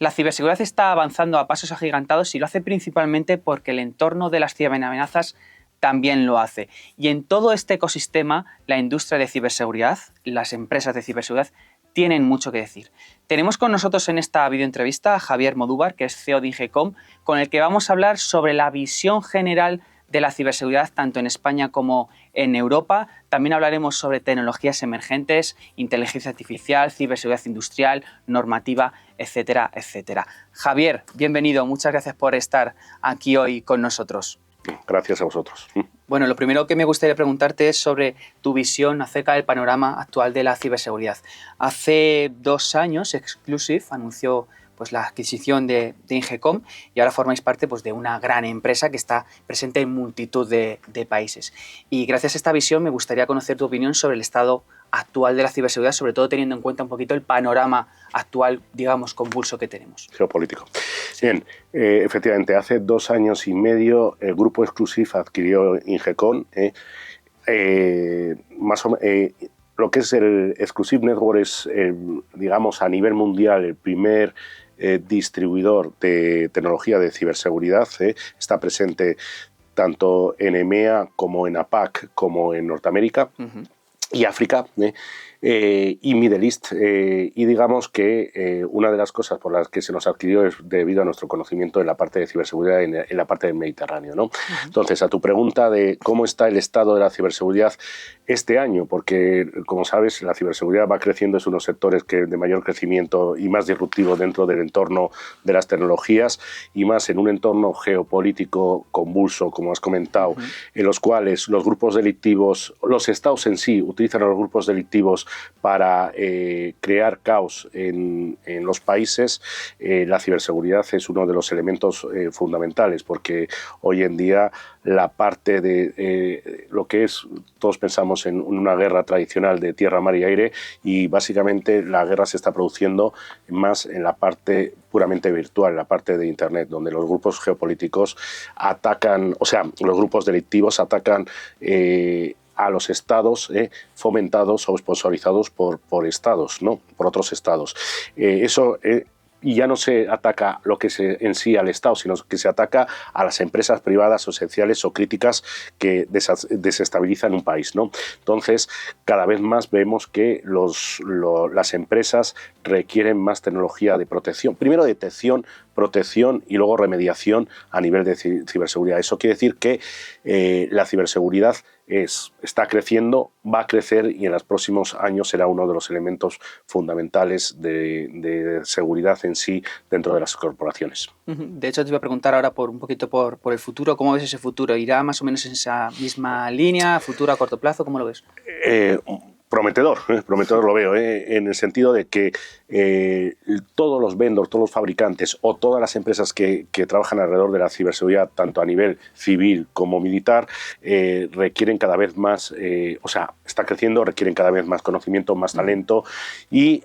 La ciberseguridad está avanzando a pasos agigantados y lo hace principalmente porque el entorno de las ciberamenazas también lo hace. Y en todo este ecosistema, la industria de ciberseguridad, las empresas de ciberseguridad, tienen mucho que decir. Tenemos con nosotros en esta videoentrevista a Javier Modúvar, que es CEO de Ingecom, con el que vamos a hablar sobre la visión general de la ciberseguridad tanto en España como en Europa. También hablaremos sobre tecnologías emergentes, inteligencia artificial, ciberseguridad industrial, normativa, etcétera, etcétera. Javier, bienvenido. Muchas gracias por estar aquí hoy con nosotros. Gracias a vosotros. Bueno, lo primero que me gustaría preguntarte es sobre tu visión acerca del panorama actual de la ciberseguridad. Hace 2 años, Exclusive anunció la adquisición de Ingecom y ahora formáis parte de una gran empresa que está presente en multitud de países. Y gracias a esta visión me gustaría conocer tu opinión sobre el estado actual de la ciberseguridad, sobre todo teniendo en cuenta un poquito el panorama actual, digamos, convulso que tenemos. Geopolítico. Bien, efectivamente, hace 2 años y medio el grupo Exclusive adquirió Ingecom. Lo que es el Exclusive Network es, digamos, a nivel mundial el primer distribuidor de tecnología de ciberseguridad. Está presente tanto en EMEA como en APAC como en Norteamérica y África y Middle East. Y digamos que una de las cosas por las que se nos adquirió es debido a nuestro conocimiento en la parte de ciberseguridad en la parte del Mediterráneo, ¿no? Entonces, a tu pregunta de cómo está el estado de la ciberseguridad este año, porque, como sabes, la ciberseguridad va creciendo, es uno de los sectores de mayor crecimiento y más disruptivo dentro del entorno de las tecnologías, y más en un entorno geopolítico convulso, como has comentado, en los cuales los grupos delictivos, los estados en sí, utilizan a los grupos delictivos para crear caos en los países. La ciberseguridad es uno de los elementos fundamentales, porque hoy en día la parte de lo que es, todos pensamos en una guerra tradicional de tierra, mar y aire, y básicamente la guerra se está produciendo más en la parte puramente virtual, en la parte de Internet, donde los grupos geopolíticos atacan, o sea, los grupos delictivos atacan a los estados fomentados o sponsorizados por estados, ¿no? Por otros estados. Y ya no se ataca lo que es en sí al Estado, sino que se ataca a las empresas privadas o esenciales o críticas que desestabilizan un país, ¿no? Entonces, cada vez más vemos que las empresas requieren más tecnología de protección. Primero detección, protección y luego remediación a nivel de ciberseguridad. Eso quiere decir que la ciberseguridad está creciendo, va a crecer y en los próximos años será uno de los elementos fundamentales de seguridad en sí dentro de las corporaciones. De hecho, te iba a preguntar ahora un poquito por el futuro. ¿Cómo ves ese futuro? ¿Irá más o menos en esa misma línea, futuro a corto plazo? ¿Cómo lo ves? Prometedor lo veo, en el sentido de que todos los vendors, todos los fabricantes o todas las empresas que trabajan alrededor de la ciberseguridad, tanto a nivel civil como militar, requieren cada vez más, está creciendo, requieren cada vez más conocimiento, más talento, y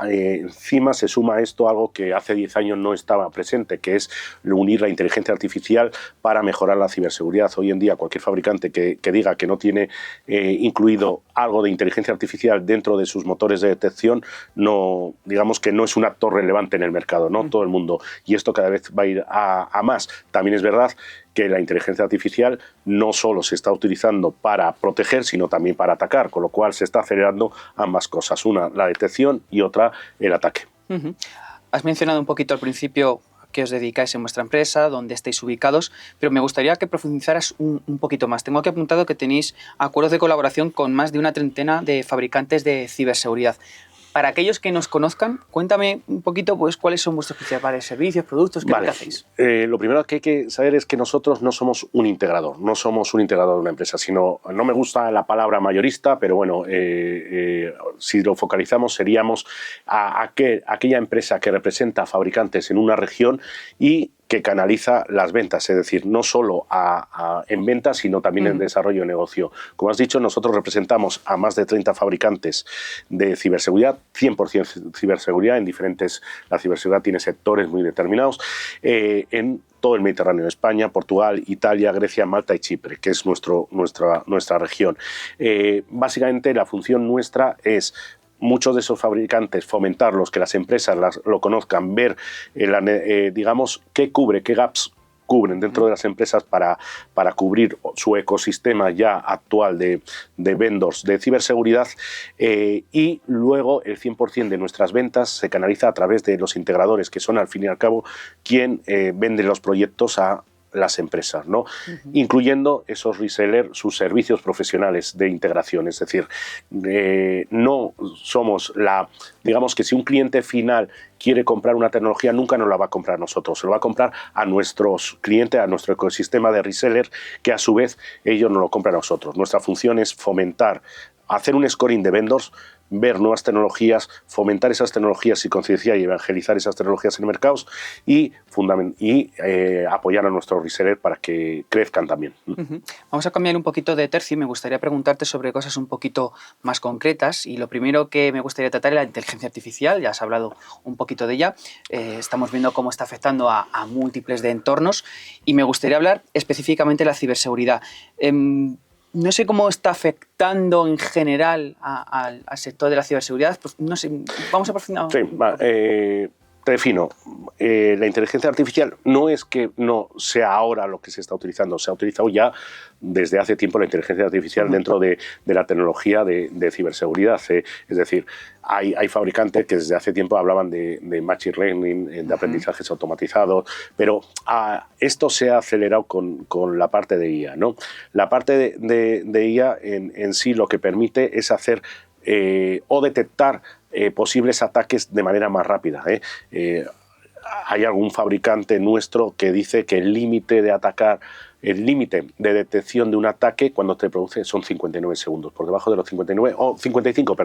encima se suma a esto algo que hace 10 años no estaba presente, que es unir la inteligencia artificial para mejorar la ciberseguridad. Hoy en día cualquier fabricante que diga que no tiene incluido algo de inteligencia artificial dentro de sus motores de detección, no, digamos que no es un actor relevante en el mercado, ¿no? Todo el mundo. Y esto cada vez va a ir a más. También es verdad que la inteligencia artificial no solo se está utilizando para proteger, sino también para atacar, con lo cual se está acelerando ambas cosas, una la detección y otra el ataque. Has mencionado un poquito al principio que os dedicáis en vuestra empresa, dónde estáis ubicados, pero me gustaría que profundizaras un poquito más. Tengo aquí apuntado que tenéis acuerdos de colaboración con más de una treintena de fabricantes de ciberseguridad. Para aquellos que nos conozcan, cuéntame un poquito cuáles son vuestros principales servicios, productos, qué es lo que hacéis. Lo primero que hay que saber es que nosotros no somos un integrador, de una empresa, sino, no me gusta la palabra mayorista, pero bueno, si lo focalizamos seríamos aquella empresa que representa a fabricantes en una región y que canaliza las ventas, es decir, no solo en ventas, sino también en desarrollo de negocio. Como has dicho, nosotros representamos a más de 30 fabricantes de ciberseguridad, 100% ciberseguridad en diferentes. La ciberseguridad tiene sectores muy determinados en todo el Mediterráneo, España, Portugal, Italia, Grecia, Malta y Chipre, que es nuestra región. Básicamente la función nuestra es muchos de esos fabricantes, fomentarlos, que las empresas lo conozcan, ver, digamos, qué cubre, qué gaps cubren dentro de las empresas para cubrir su ecosistema ya actual de vendors de ciberseguridad, y luego el 100% de nuestras ventas se canaliza a través de los integradores, que son al fin y al cabo quien vende los proyectos a las empresas, ¿no? Incluyendo esos resellers, sus servicios profesionales de integración. Es decir, no somos digamos que si un cliente final quiere comprar una tecnología, nunca nos la va a comprar nosotros, se lo va a comprar a nuestros clientes, a nuestro ecosistema de resellers, que a su vez ellos nos lo compran a nosotros. Nuestra función es fomentar, hacer un scoring de vendors, ver nuevas tecnologías, fomentar esas tecnologías y concienciar y evangelizar esas tecnologías en mercados y apoyar a nuestros resellers para que crezcan también. Vamos a cambiar un poquito de tercio y me gustaría preguntarte sobre cosas un poquito más concretas, y lo primero que me gustaría tratar es la inteligencia artificial. Ya has hablado un poquito de ella, estamos viendo cómo está afectando a múltiples de entornos, y me gustaría hablar específicamente de la ciberseguridad. No sé cómo está afectando en general al sector de la ciberseguridad. Pues no sé, vamos a profundizar. Sí, te defino. La inteligencia artificial no es que no sea ahora lo que se está utilizando, se ha utilizado ya desde hace tiempo la inteligencia artificial dentro de la tecnología de ciberseguridad. Es decir, hay fabricantes que desde hace tiempo hablaban de machine learning, de aprendizajes automatizados, pero esto se ha acelerado con la parte de IA, ¿no? La parte de IA en sí lo que permite es hacer o detectar posibles ataques de manera más rápida. Hay algún fabricante nuestro que dice que el límite de detección de un ataque cuando te produce son 59 segundos. Por debajo de los 55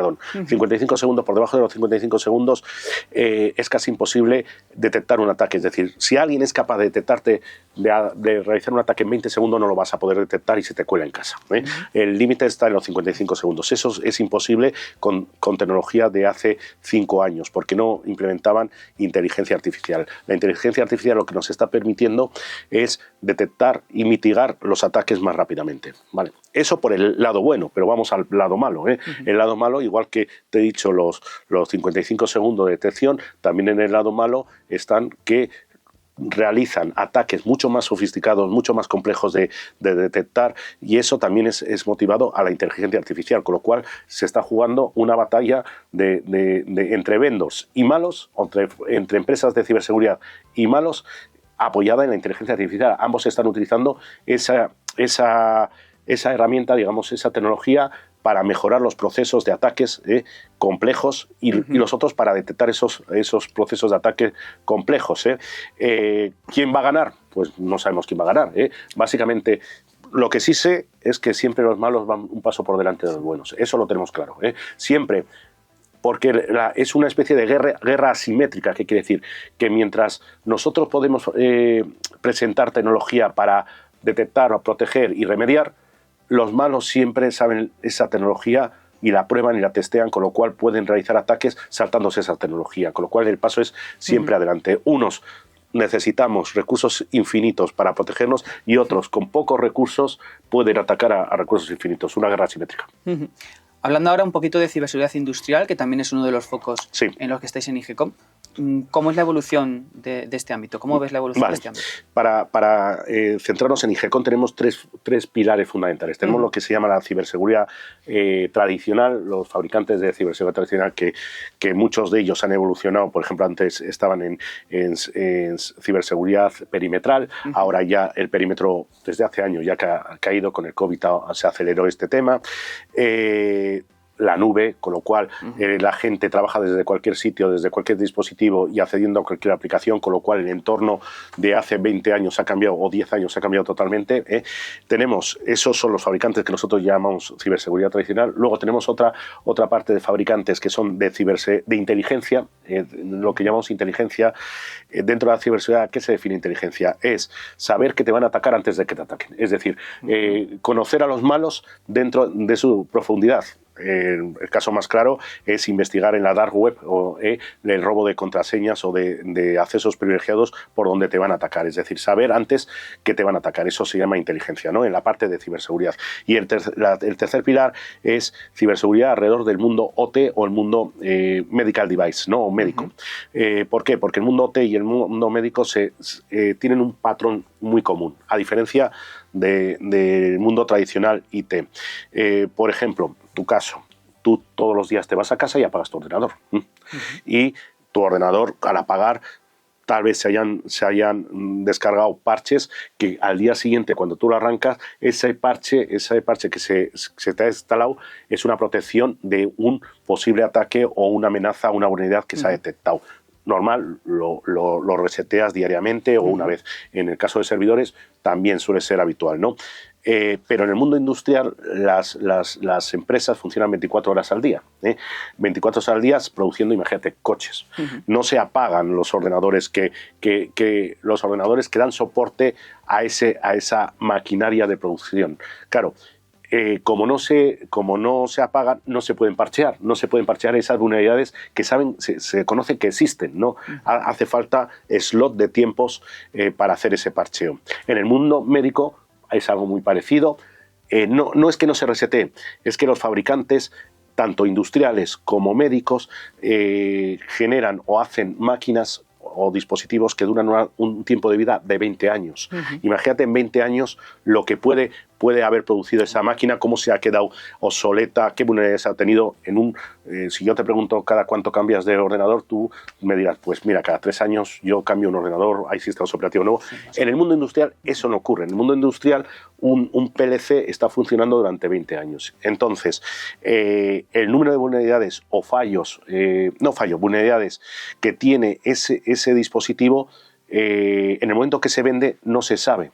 segundos, por debajo de los 55 segundos es casi imposible detectar un ataque. Es decir, si alguien es capaz de detectarte, de realizar un ataque en 20 segundos, no lo vas a poder detectar y se te cuela en casa. El límite está en los 55 segundos. Eso es imposible con tecnología de hace 5 años, porque no implementaban inteligencia artificial. La inteligencia artificial lo que nos está permitiendo es detectar y mitigar los ataques más rápidamente. ¿Vale? Eso por el lado bueno, pero vamos al lado malo. El lado malo, igual que te he dicho los 55 segundos de detección, también en el lado malo están que realizan ataques mucho más sofisticados, mucho más complejos de detectar, y eso también es motivado a la inteligencia artificial, con lo cual se está jugando una batalla entre vendors y malos, entre empresas de ciberseguridad y malos, apoyada en la inteligencia artificial. Ambos están utilizando esa herramienta, digamos, esa tecnología para mejorar los procesos de ataques complejos y los otros para detectar esos procesos de ataque complejos. ¿Quién va a ganar? Pues no sabemos quién va a ganar. Básicamente, lo que sí sé es que siempre los malos van un paso por delante de los buenos. Eso lo tenemos claro. Siempre. Porque es una especie de guerra asimétrica, que quiere decir que mientras nosotros podemos presentar tecnología para detectar, o proteger y remediar, los malos siempre saben esa tecnología y la prueban y la testean, con lo cual pueden realizar ataques saltándose esa tecnología, con lo cual el paso es siempre adelante. Unos necesitamos recursos infinitos para protegernos y otros con pocos recursos pueden atacar a recursos infinitos. Una guerra asimétrica. Hablando ahora un poquito de ciberseguridad industrial, que también es uno de los focos en los que estáis en IGECOM, ¿cómo es la evolución de este ámbito? ¿Cómo ves la evolución de este ámbito? Para centrarnos en IGECOM tenemos tres pilares fundamentales. Tenemos lo que se llama la ciberseguridad tradicional, los fabricantes de ciberseguridad tradicional, que muchos de ellos han evolucionado. Por ejemplo, antes estaban en ciberseguridad perimetral, ahora ya el perímetro desde hace años ya ha caído, con el COVID se aceleró este tema. La nube, con lo cual la gente trabaja desde cualquier sitio, desde cualquier dispositivo y accediendo a cualquier aplicación, con lo cual el entorno de hace 20 años ha cambiado, o 10 años ha cambiado totalmente. Esos son los fabricantes que nosotros llamamos ciberseguridad tradicional. Luego tenemos otra parte de fabricantes que son de inteligencia, lo que llamamos inteligencia. Dentro de la ciberseguridad, ¿qué se define inteligencia? Es saber que te van a atacar antes de que te ataquen. Es decir, conocer a los malos dentro de su profundidad. el caso más claro es investigar en la dark web o el robo de contraseñas o de accesos privilegiados por donde te van a atacar. Es decir, saber antes que te van a atacar. Eso se llama inteligencia, ¿no? En la parte de ciberseguridad. Y el tercer pilar es ciberseguridad alrededor del mundo OT o el mundo medical device, ¿no? O médico. ¿Por qué? Porque el mundo OT y el mundo médico tienen un patrón muy común, a diferencia del mundo tradicional IT. Por ejemplo, tu caso, tú todos los días te vas a casa y apagas tu ordenador. Y tu ordenador, al apagar, tal vez se hayan descargado parches que al día siguiente, cuando tú lo arrancas, ese parche que se te ha instalado es una protección de un posible ataque o una amenaza, una vulnerabilidad que se ha detectado. Normal, lo reseteas diariamente o una vez. En el caso de servidores también suele ser habitual, ¿no? Pero en el mundo industrial las empresas funcionan 24 horas al día. 24 horas al día produciendo, imagínate, coches. No se apagan los ordenadores los ordenadores que dan soporte a esa maquinaria de producción. Claro, como no se apagan, no se pueden parchear. No se pueden parchear esas vulnerabilidades que se conoce que existen, ¿no? Hace falta slot de tiempos para hacer ese parcheo. En el mundo médico es algo muy parecido. No es que no se resetee, es que los fabricantes, tanto industriales como médicos, generan o hacen máquinas o dispositivos que duran un tiempo de vida de 20 años. Imagínate en 20 años lo que puede haber producido esa máquina, cómo se ha quedado obsoleta, qué vulnerabilidades ha tenido. Si yo te pregunto cada cuánto cambias de ordenador, tú me dirás, pues mira, cada 3 años yo cambio un ordenador, hay sistemas operativos nuevos. En el mundo industrial eso no ocurre. En el mundo industrial un PLC está funcionando durante 20 años. Entonces, el número de vulnerabilidades o vulnerabilidades que tiene ese dispositivo, en el momento que se vende no se sabe,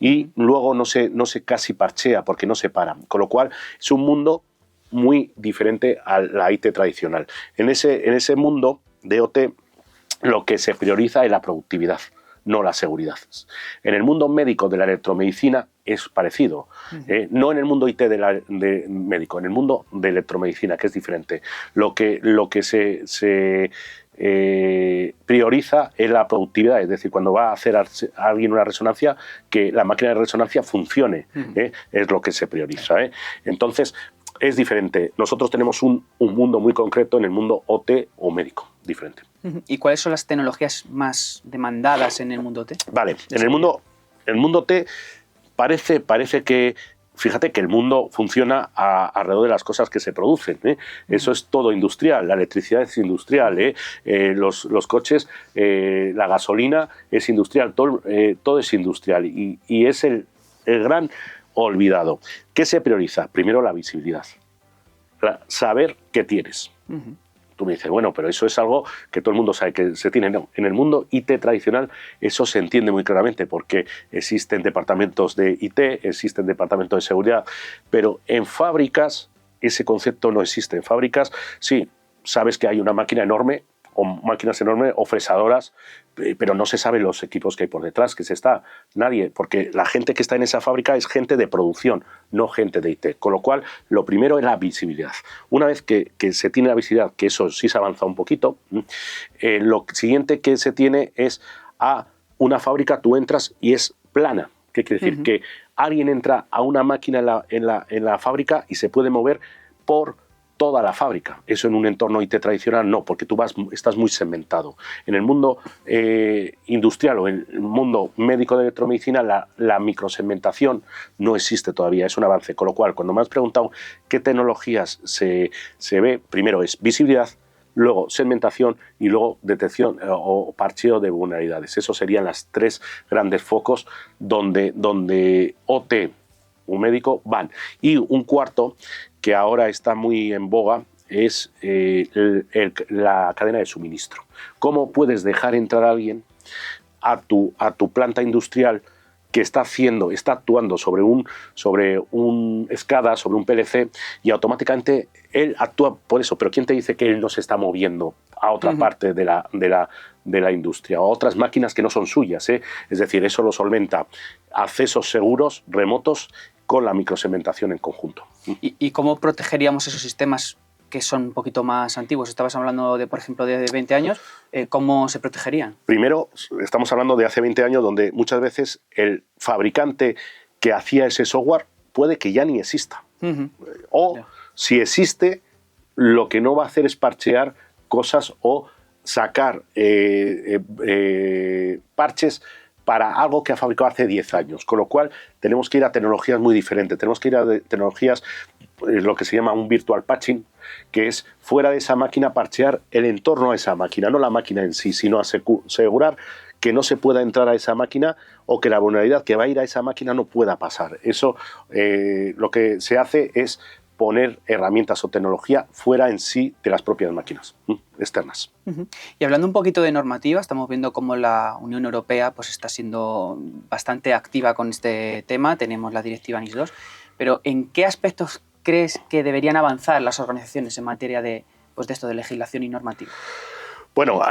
y luego no se casi parchea porque no se para, con lo cual es un mundo muy diferente a la IT tradicional. En ese mundo de OT lo que se prioriza es la productividad, no la seguridad. En el mundo médico de la electromedicina es parecido, no en el mundo IT de médico, en el mundo de electromedicina, que es diferente. Lo que se prioriza es la productividad, es decir, cuando va a hacer a alguien una resonancia, que la máquina de resonancia funcione, es lo que se prioriza. Entonces, es diferente. Nosotros tenemos un mundo muy concreto en el mundo OT o médico, diferente. ¿Y cuáles son las tecnologías más demandadas en el mundo OT? Vale, en el mundo OT parece que, fíjate que el mundo funciona alrededor de las cosas que se producen. Eso es todo industrial, la electricidad es industrial, los coches, la gasolina es industrial, todo es industrial y es el gran olvidado. ¿Qué se prioriza? Primero la visibilidad, saber qué tienes. Tú me dices, bueno, pero eso es algo que todo el mundo sabe que se tiene. No, en el mundo IT tradicional eso se entiende muy claramente porque existen departamentos de IT, existen departamentos de seguridad, pero en fábricas ese concepto no existe. En fábricas sí, sabes que hay una máquina enorme o máquinas enormes o fresadoras, pero no se sabe los equipos que hay por detrás, nadie, porque la gente que está en esa fábrica es gente de producción, no gente de IT. Con lo cual, lo primero es la visibilidad. Una vez que se tiene la visibilidad, que eso sí se avanza un poquito, lo siguiente que se tiene es a una fábrica, tú entras y es plana. ¿Qué quiere decir? Que alguien entra a una máquina en la fábrica y se puede mover por toda la fábrica. Eso en un entorno IT tradicional no, porque tú estás muy segmentado. En el mundo industrial o en el mundo médico de electromedicina la microsegmentación no existe todavía, es un avance. Con lo cual, cuando me has preguntado qué tecnologías se ve, primero es visibilidad, luego segmentación y luego detección o parcheo de vulnerabilidades. Esos serían las 3 grandes focos donde OT, un médico, van. Y un cuarto que ahora está muy en boga es la cadena de suministro. ¿Cómo puedes dejar entrar a alguien a tu planta industrial que está actuando sobre un SCADA, sobre un PLC, y automáticamente él actúa por eso? Pero ¿quién te dice que él no se está moviendo a otra parte de la industria, a otras máquinas que no son suyas? Es decir, eso lo solventa accesos seguros, remotos, con la microsegmentación en conjunto. ¿Y cómo protegeríamos esos sistemas que son un poquito más antiguos? Estabas hablando, por ejemplo, de 20 años. ¿Cómo se protegerían? Primero, estamos hablando de hace 20 años, donde muchas veces el fabricante que hacía ese software puede que ya ni exista. O, si existe, lo que no va a hacer es parchear cosas o sacar parches para algo que ha fabricado hace 10 años. Con lo cual, tenemos que ir a tecnologías muy diferentes. Tenemos que ir a tecnologías, lo que se llama un virtual patching, que es fuera de esa máquina parchear el entorno a esa máquina, no la máquina en sí, sino asegurar que no se pueda entrar a esa máquina o que la vulnerabilidad que va a ir a esa máquina no pueda pasar. Eso lo que se hace es poner herramientas o tecnología fuera en sí de las propias máquinas externas. Y hablando un poquito de normativa, estamos viendo cómo la Unión Europea pues, está siendo bastante activa con este tema. Tenemos la directiva NIS2, pero ¿en qué aspectos crees que deberían avanzar las organizaciones en materia de esto de legislación y normativa? Bueno,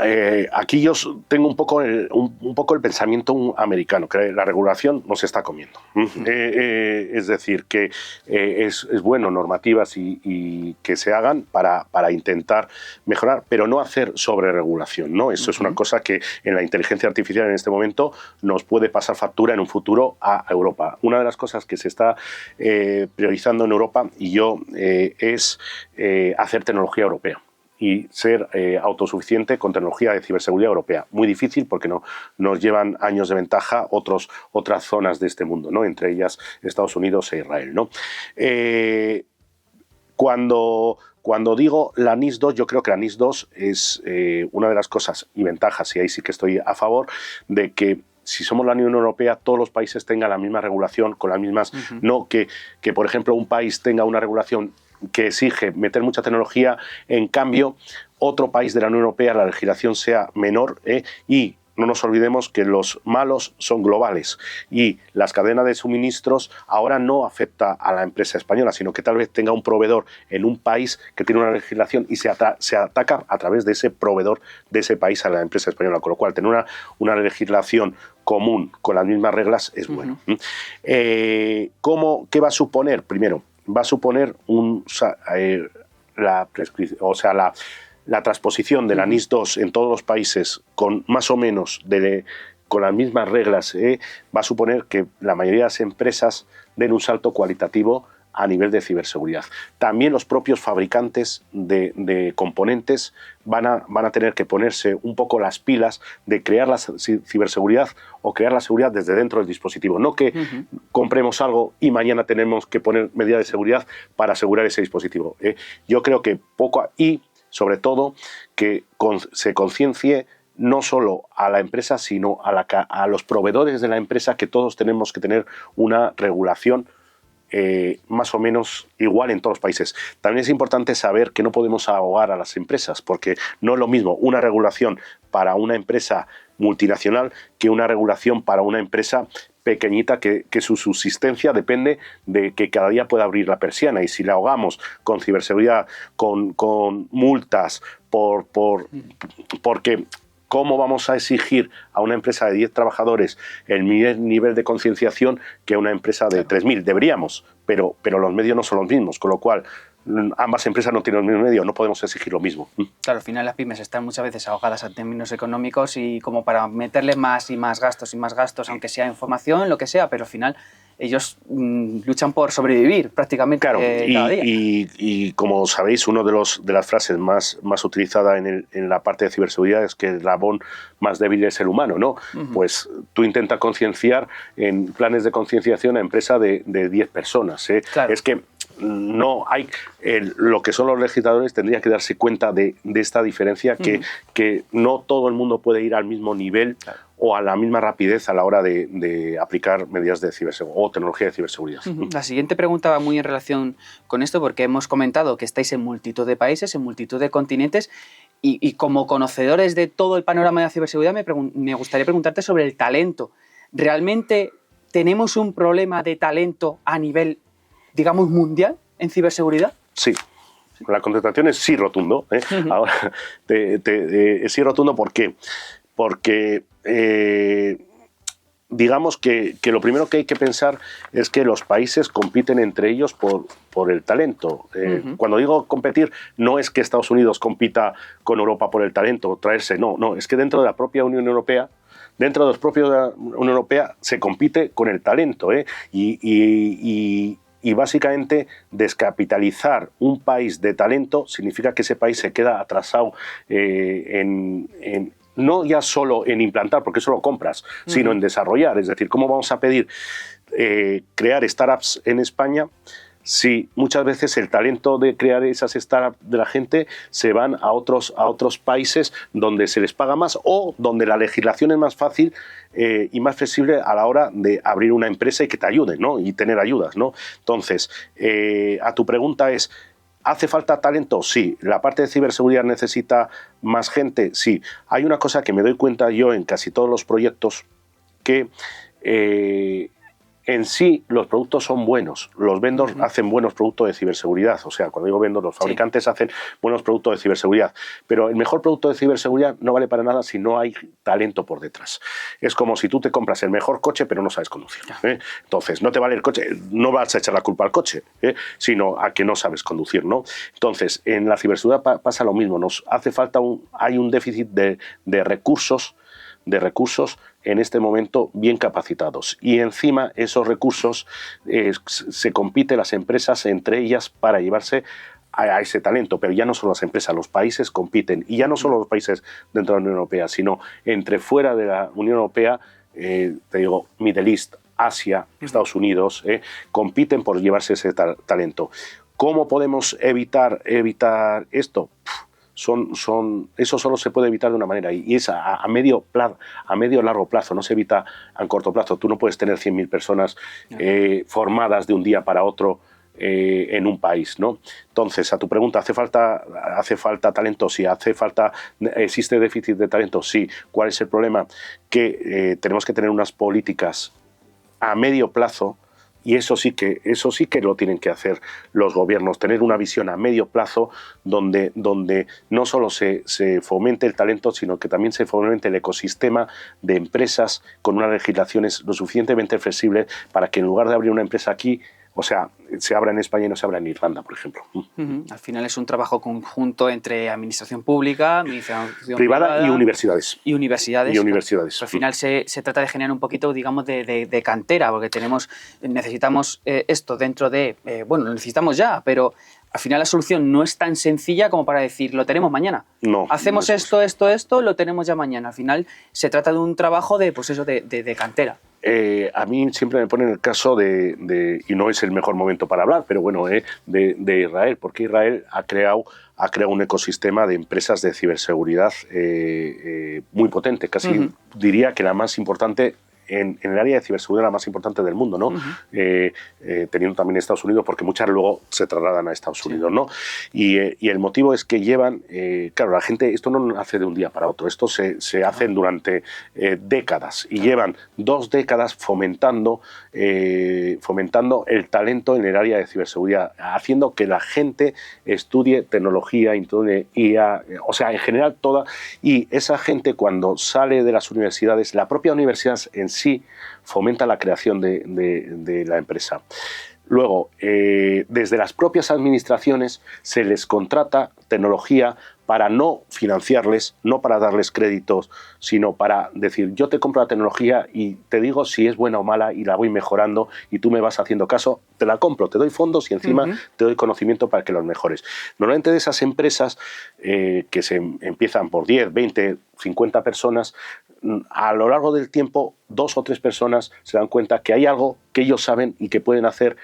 aquí yo tengo un poco el pensamiento americano, que la regulación nos está comiendo. Es decir, que es bueno normativas y que se hagan para intentar mejorar, pero no hacer sobreregulación, ¿no? Eso es una cosa que en la inteligencia artificial en este momento nos puede pasar factura en un futuro a Europa. Una de las cosas que se está priorizando en Europa es hacer tecnología europea y ser autosuficiente con tecnología de ciberseguridad europea. Muy difícil porque nos llevan años de ventaja otras zonas de este mundo, ¿no? Entre ellas Estados Unidos e Israel, ¿no? Cuando digo la NIS2, yo creo que la NIS2 es una de las cosas y ventajas, y ahí sí que estoy a favor, de que si somos la Unión Europea, todos los países tengan la misma regulación, con las mismas... No que, por ejemplo, un país tenga una regulación que exige meter mucha tecnología, en cambio, otro país de la Unión Europea, la legislación sea menor, y no nos olvidemos que los malos son globales y las cadenas de suministros ahora no afecta a la empresa española, sino que tal vez tenga un proveedor en un país que tiene una legislación y se ataca a través de ese proveedor de ese país a la empresa española, con lo cual tener una legislación común con las mismas reglas es bueno. ¿Qué va a suponer? Primero, va a suponer la transposición de la NIS2 en todos los países con más o menos con las mismas reglas, va a suponer que la mayoría de las empresas den un salto cualitativo a nivel de ciberseguridad. También los propios fabricantes de componentes van a tener que ponerse un poco las pilas de crear la ciberseguridad o crear la seguridad desde dentro del dispositivo. No que compremos algo y mañana tenemos que poner medidas de seguridad para asegurar ese dispositivo. Yo creo que y sobre todo que se conciencie no solo a la empresa, sino a los proveedores de la empresa, que todos tenemos que tener una regulación más o menos igual en todos los países. También es importante saber que no podemos ahogar a las empresas, porque no es lo mismo una regulación para una empresa multinacional que una regulación para una empresa pequeñita que su subsistencia depende de que cada día pueda abrir la persiana, y si la ahogamos con ciberseguridad, con multas, porque ¿cómo vamos a exigir a una empresa de 10 trabajadores el nivel de concienciación que a una empresa de 3.000? Deberíamos, pero los medios no son los mismos, con lo cual ambas empresas no tienen el mismo medio, no podemos exigir lo mismo. Claro, al final las pymes están muchas veces ahogadas en términos económicos y como para meterle más y más gastos, aunque sea información, lo que sea, pero al final ellos luchan por sobrevivir prácticamente cada día. Y como sabéis, una de las frases más utilizadas en la parte de ciberseguridad es que el eslabón más débil es el humano, ¿no? Pues tú intentas concienciar en planes de concienciación a empresa de 10 personas. Claro. Es que no hay lo que son los legisladores tendrían que darse cuenta de esta diferencia, que no todo el mundo puede ir al mismo nivel o a la misma rapidez a la hora de aplicar medidas de ciberseguridad o tecnología de ciberseguridad. La siguiente pregunta va muy en relación con esto, porque hemos comentado que estáis en multitud de países, en multitud de continentes, y como conocedores de todo el panorama de la ciberseguridad me gustaría preguntarte sobre el talento. ¿Realmente tenemos un problema de talento a nivel, digamos, mundial en ciberseguridad? Sí. La contestación es sí rotundo. Ahora, sí rotundo, ¿por qué? Porque digamos que lo primero que hay que pensar es que los países compiten entre ellos por el talento. Cuando digo competir, no es que Estados Unidos compita con Europa por el talento, traerse, no, es que dentro de la propia Unión Europea, dentro de los propios de la Unión Europea, se compite con el talento, y básicamente descapitalizar un país de talento significa que ese país se queda atrasado no ya solo en implantar, porque eso lo compras, sino en desarrollar. Es decir, ¿cómo vamos a pedir crear startups en España si muchas veces el talento de crear esas startups de la gente se van a otros países donde se les paga más o donde la legislación es más fácil y más flexible a la hora de abrir una empresa y que te ayuden, ¿no? Y tener ayudas, ¿no? Entonces, a tu pregunta es, ¿hace falta talento? Sí. ¿La parte de ciberseguridad necesita más gente? Sí. Hay una cosa que me doy cuenta yo en casi todos los proyectos, que en sí los productos son buenos. Los vendors hacen buenos productos de ciberseguridad. O sea, cuando digo vendors, los fabricantes hacen buenos productos de ciberseguridad. Pero el mejor producto de ciberseguridad no vale para nada si no hay talento por detrás. Es como si tú te compras el mejor coche pero no sabes conducir. Entonces, no te vale el coche, no vas a echar la culpa al coche, sino a que no sabes conducir, ¿no? Entonces, en la ciberseguridad pasa lo mismo. Nos hace falta hay un déficit de recursos en este momento bien capacitados, y encima esos recursos se compiten las empresas entre ellas para llevarse a ese talento, pero ya no solo las empresas, los países compiten, y ya no solo los países dentro de la Unión Europea, sino entre fuera de la Unión Europea, te digo, Middle East, Asia, Estados Unidos, compiten por llevarse ese talento. ¿Cómo podemos evitar esto? Eso solo se puede evitar de una manera, y es a medio largo plazo, no se evita a corto plazo. Tú no puedes tener 100.000 personas formadas de un día para otro en un país, ¿no? Entonces, a tu pregunta, ¿hace falta talento? Sí. ¿Existe déficit de talento? Sí. ¿Cuál es el problema? Que tenemos que tener unas políticas a medio plazo. Y eso sí que lo tienen que hacer los gobiernos, tener una visión a medio plazo donde no solo se fomente el talento, sino que también se fomente el ecosistema de empresas con unas legislaciones lo suficientemente flexibles para que en lugar de abrir una empresa aquí, o sea, se abra en España y no se abra en Irlanda, por ejemplo. Al final es un trabajo conjunto entre administración pública, administración privada y universidades. Y universidades. Al final se trata de generar un poquito, digamos, de cantera, porque necesitamos esto dentro de... lo necesitamos ya, pero al final la solución no es tan sencilla como para decir, lo tenemos mañana. No. Hacemos esto, lo tenemos ya mañana. Al final se trata de un trabajo de cantera. A mí siempre me ponen el caso y no es el mejor momento para hablar, pero bueno, de Israel, porque Israel ha creado un ecosistema de empresas de ciberseguridad muy potente, casi diría que la más importante en el área de ciberseguridad, la más importante del mundo, ¿no? Teniendo también Estados Unidos, porque muchas luego se trasladan a Estados Unidos, ¿no? Y el motivo es que llevan, claro, la gente, esto no hace de un día para otro, esto se hace durante décadas, y llevan 2 décadas fomentando el talento en el área de ciberseguridad, haciendo que la gente estudie tecnología, IA, o sea, en general toda, y esa gente cuando sale de las universidades, la propia universidad en sí fomenta la creación de la empresa. Luego, desde las propias administraciones se les contrata tecnología para no financiarles, no para darles créditos, sino para decir, yo te compro la tecnología y te digo si es buena o mala y la voy mejorando y tú me vas haciendo caso, te la compro, te doy fondos y encima te doy conocimiento para que los mejores. Normalmente de esas empresas que se empiezan por 10, 20, 50 personas, a lo largo del tiempo 2 o 3 personas se dan cuenta que hay algo que ellos saben y que pueden hacer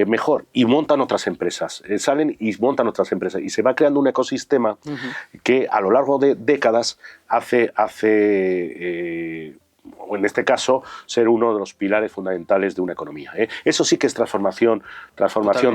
mejor, y montan otras empresas, salen y montan otras empresas, y se va creando un ecosistema que a lo largo de décadas hace o en este caso, ser uno de los pilares fundamentales de una economía. Eso sí que es transformación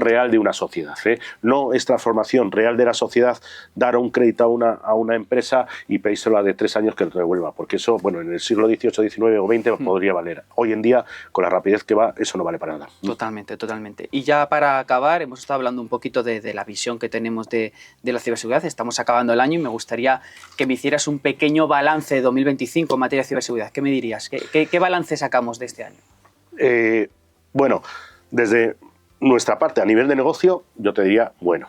real de una sociedad. No es transformación real de la sociedad dar un crédito a una empresa y pedírselo de 3 años que lo devuelva, porque eso, bueno, en el siglo XVIII, XIX o XX podría valer. Hoy en día, con la rapidez que va, eso no vale para nada. Totalmente. Y ya para acabar, hemos estado hablando un poquito de la visión que tenemos de la ciberseguridad. Estamos acabando el año y me gustaría que me hicieras un pequeño balance de 2025 en materia de ciberseguridad. ¿Qué me dirías? dirías? ¿Qué balance sacamos de este año? Bueno, desde nuestra parte, a nivel de negocio, yo te diría, bueno.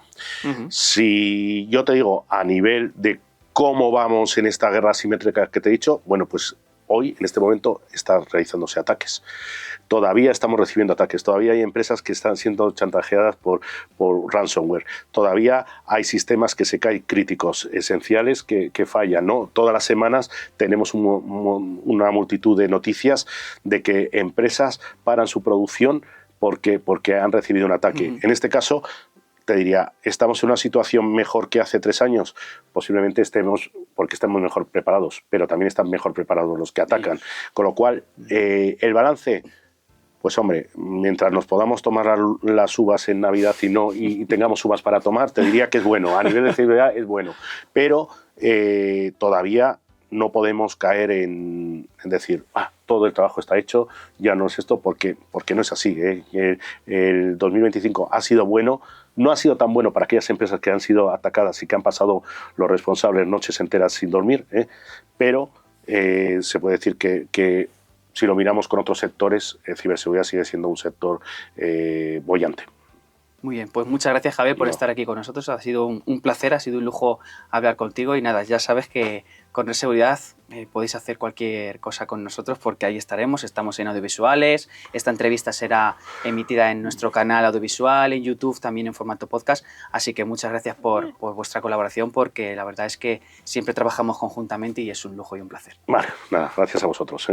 Si yo te digo a nivel de cómo vamos en esta guerra asimétrica que te he dicho, bueno, pues hoy, en este momento, están realizándose ataques. Todavía estamos recibiendo ataques, todavía hay empresas que están siendo chantajeadas por ransomware, todavía hay sistemas que se caen críticos, esenciales, que fallan, ¿no? Todas las semanas tenemos una multitud de noticias de que empresas paran su producción porque han recibido un ataque. En este caso, te diría, ¿estamos en una situación mejor que hace 3 años? Posiblemente estemos, porque estamos mejor preparados, pero también están mejor preparados los que atacan. Con lo cual, el balance, pues hombre, mientras nos podamos tomar las uvas en Navidad y tengamos uvas para tomar, te diría que es bueno. A nivel de seguridad es bueno. Pero todavía no podemos caer en decir, todo el trabajo está hecho, ya no es esto, porque no es así. El 2025 ha sido bueno, no ha sido tan bueno para aquellas empresas que han sido atacadas y que han pasado los responsables noches enteras sin dormir, pero se puede decir que si lo miramos con otros sectores, ciberseguridad sigue siendo un sector boyante. Muy bien, pues muchas gracias, Javier, por estar aquí con nosotros. Ha sido un placer, ha sido un lujo hablar contigo y nada, ya sabes que con Red Seguridad podéis hacer cualquier cosa con nosotros porque ahí estaremos, estamos en audiovisuales, esta entrevista será emitida en nuestro canal audiovisual, en YouTube, también en formato podcast, así que muchas gracias por vuestra colaboración porque la verdad es que siempre trabajamos conjuntamente y es un lujo y un placer. Vale, nada, gracias a vosotros.